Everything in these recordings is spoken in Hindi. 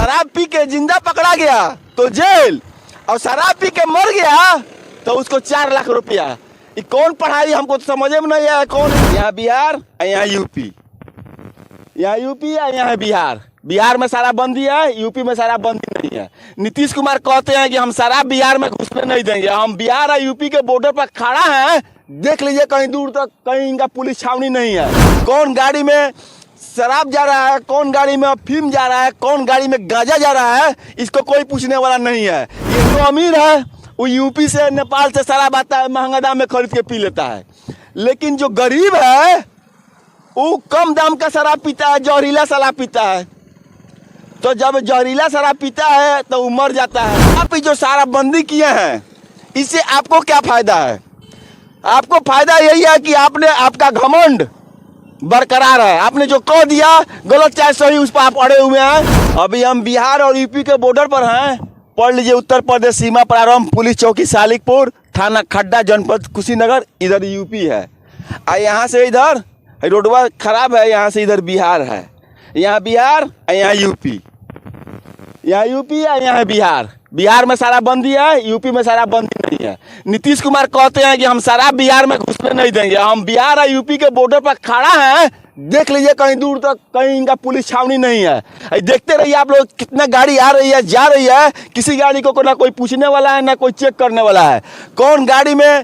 शराब पी के जिंदा पकड़ा गया तो जेल, और शराब पी के मर गया तो उसको 4 लाख रुपया। ये कौन पढ़ाई हमको तो समझ में नहीं आया। कौन, यहाँ बिहार, यहाँ यूपी, यहाँ यूपी है, यहाँ बिहार। बिहार में शराब बंदी है, यूपी में शराब बंदी नहीं है। नीतीश कुमार कहते हैं कि हम शराब बिहार में घुसने नहीं देंगे। हम बिहार और यूपी के बॉर्डर पर खड़ा हैं, देख लीजिए कहीं दूर तक कहीं इनका पुलिस छावनी नहीं है। कौन गाड़ी में शराब जा रहा है, कौन गाड़ी में अफीम जा रहा है, कौन गाड़ी में गांजा जा रहा है, इसको कोई पूछने वाला नहीं है। ये जो अमीर है वो यूपी से नेपाल से शराब आता है, महंगा दाम में खरीद के पी लेता है। लेकिन जो गरीब है वो कम दाम का शराब पीता है, जहरीला शराब पीता है। तो जब जहरीला शराब पीता है तो वो मर जाता है। आप जो शराबबंदी किए हैं इससे आपको क्या फायदा है? आपको फायदा यही है कि आपका घमंड बरकरार है। आपने जो कह दिया गलत चाहे सही, उस पर आप अड़े हुए हैं। अभी हम बिहार और यूपी के बॉर्डर पर हैं। पढ़ लीजिए, उत्तर प्रदेश सीमा प्रारंभ पुलिस चौकी सालिकपुर, थाना खड्डा, जनपद कुशीनगर, इधर यूपी है। यहाँ से इधर रोडवा खराब है, यहाँ से इधर बिहार है। यहाँ बिहार, यहाँ यूपी, यहाँ यूपी है, यहाँ बिहार। बिहार में शराबबंदी है, यूपी में शराबबंदी नहीं है। नीतीश कुमार कहते हैं कि हम शराब बिहार में घुसने नहीं देंगे। हम बिहार और यूपी के बॉर्डर पर खड़ा हैं, देख लीजिए कहीं दूर तक कहीं इनका पुलिस छावनी नहीं है। देखते रहिए आप लोग, कितना गाड़ी आ रही है, जा रही है। किसी गाड़ी को ना कोई पूछने वाला है, ना कोई चेक करने वाला है। कौन गाड़ी में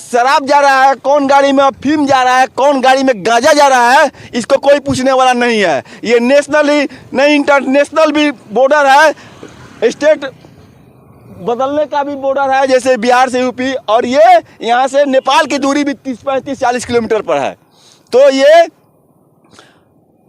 शराब जा रहा है, कौन गाड़ी में अफीम जा रहा है, कौन गाड़ी में गांजा जा रहा है, इसको कोई पूछने वाला नहीं है। ये नेशनल ही नहीं, इंटरनेशनल भी बॉर्डर है, स्टेट बदलने का भी बॉर्डर है, जैसे बिहार से यूपी। और ये यहाँ से नेपाल की दूरी भी 30-35-40 किलोमीटर पर है। तो ये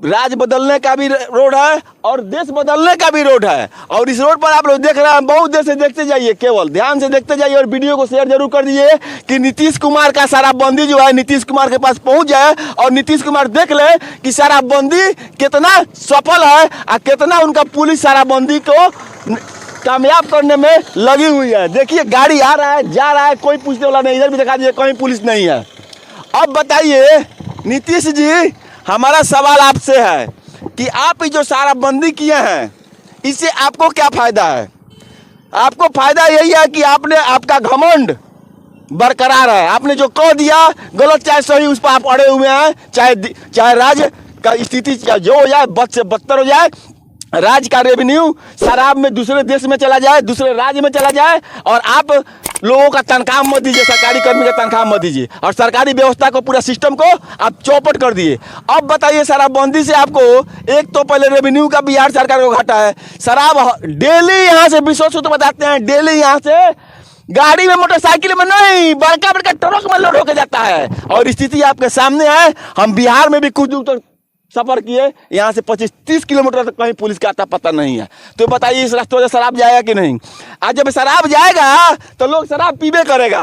राज्य बदलने का भी रोड है और देश बदलने का भी रोड है। और इस रोड पर आप लोग देख रहे हैं, बहुत देर से देखते जाइए, केवल ध्यान से देखते जाइए और वीडियो को शेयर जरूर कर दीजिए कि नीतीश कुमार का शराबबंदी जो है नीतीश कुमार के पास पहुंच जाए और नीतीश कुमार देख ले कि शराबबंदी कितना सफल है और कितना उनका पुलिस शराबबंदी को कामयाब करने में लगी हुई है। देखिए गाड़ी आ रहा है, जा रहा है, कोई पूछने वाला नहीं। इधर भी दिखा दीजिए, कहीं पुलिस नहीं है। अब बताइए नीतीश जी, हमारा सवाल आपसे है कि आप जो शराबबंदी किए हैं इससे आपको क्या फायदा है? आपको फायदा यही है कि आपका घमंड बरकरार है। आपने जो कह दिया गलत चाहे सही, उस पर आप अड़े हुए हैं। चाहे राज्य का स्थिति जो हो जाए, बद से बदतर हो जाए, राज्य का रेवेन्यू शराब में दूसरे देश में चला जाए, दूसरे राज्य में चला जाए, और आप लोगों का तनख्वाह मत दीजिए, सरकारी कर्मी का तनख्वाह मत दीजिए, और सरकारी व्यवस्था को, पूरा सिस्टम को आप चौपट कर दिए। अब बताइए शराबबंदी से आपको एक तो पहले रेवेन्यू का बिहार सरकार को घाटा है। शराब डेली यहाँ से विश्व बताते हैं, डेली यहाँ से गाड़ी में, मोटरसाइकिल में नहीं, बड़का बड़का ट्रक में लोड होकर जाता है। और स्थिति आपके सामने है। हम बिहार में भी कुछ दूर तक सफर किए, यहाँ से 25-30 किलोमीटर तक कहीं पुलिस का आता पता नहीं है। तो बताइए इस रास्ते से शराब जाएगा कि नहीं? आज जब शराब जाएगा तो लोग शराब पीबे करेगा।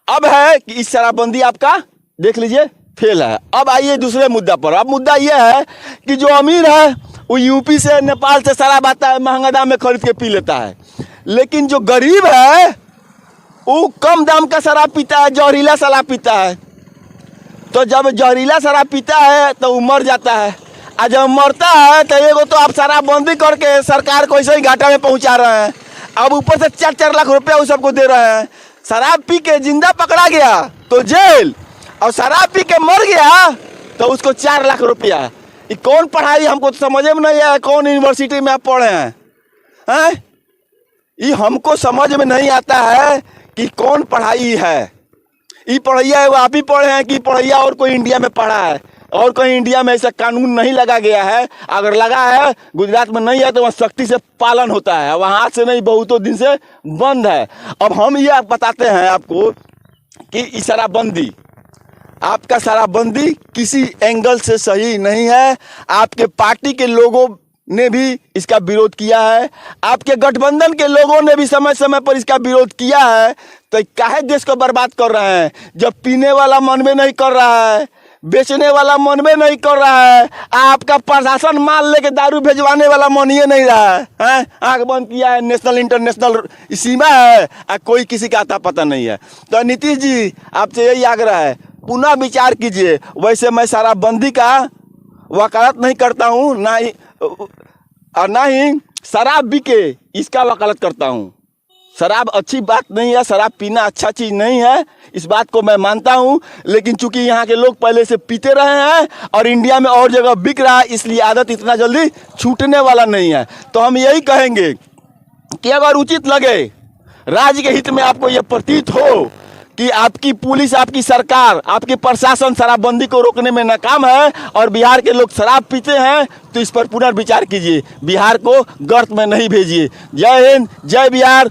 अब है कि इस शराबबंदी आपका देख लीजिए फेल है। अब आइए दूसरे मुद्दा पर। अब मुद्दा यह है कि जो अमीर है वो यूपी से, नेपाल से शराब आता है, महंगा दाम में खरीद के पी लेता है। लेकिन जो गरीब है वो कम दाम का शराब पीता है, जहरीला शराब पीता है। तो जब जहरीला शराब पीता है तो वो मर जाता है। और जब मरता है तो एगो तो आप शराबबंदी करके सरकार को ऐसे ही घाटा में पहुंचा रहे हैं। अब ऊपर से 4-4 लाख रुपया वो सबको दे रहे हैं। शराब पी के जिंदा पकड़ा गया तो जेल, और शराब पी के मर गया तो उसको 4 लाख रुपया। ये कौन पढ़ाई हमको तो समझ में नहीं आया। कौन यूनिवर्सिटी में आप पढ़े हैं? ये हमको समझ में नहीं आता है कि कौन पढ़ाई है। ये पढ़ैया है वो आप ही पढ़े हैं कि पढ़ैया और कोई इंडिया में पढ़ा है? और कहीं इंडिया में ऐसा कानून नहीं लगा गया है। अगर लगा है, गुजरात में नहीं है, तो वहाँ सख्ती से पालन होता है। वहाँ हाथ से नहीं, बहुतों दिन से बंद है। अब हम ये बताते हैं आपको कि शराबबंदी, आपका शराबबंदी किसी एंगल से सही नहीं है। आपके पार्टी के लोगों ने भी इसका विरोध किया है, आपके गठबंधन के लोगों ने भी समय समय पर इसका विरोध किया है। तो काहे देश को बर्बाद कर रहे हैं? जब पीने वाला मन में नहीं कर रहा है, बेचने वाला मन में नहीं कर रहा है, आपका प्रशासन माल लेके दारू भेजवाने वाला मन ये नहीं रहा है। आंख बंद किया है, नेशनल इंटरनेशनल सीमा है, कोई किसी का आता पता नहीं है। तो नीतीश जी आपसे यही आग्रह है, पुनः विचार कीजिए। वैसे मैं शराबबंदी का वकालत नहीं करता हूँ, ना ही और ना ही शराब बिके इसका वकालत करता हूँ। शराब अच्छी बात नहीं है, शराब पीना अच्छा चीज़ नहीं है, इस बात को मैं मानता हूँ। लेकिन चूंकि यहाँ के लोग पहले से पीते रहे हैं और इंडिया में और जगह बिक रहा है, इसलिए आदत इतना जल्दी छूटने वाला नहीं है। तो हम यही कहेंगे कि अगर उचित लगे, राज्य के हित में आपको यह प्रतीत हो कि आपकी पुलिस, आपकी सरकार, आपकी प्रशासन शराबबंदी को रोकने में नाकाम है और बिहार के लोग शराब पीते हैं, तो इस पर पुनर्विचार कीजिए, बिहार को गर्त में नहीं भेजिए। जय हिंद, जय बिहार।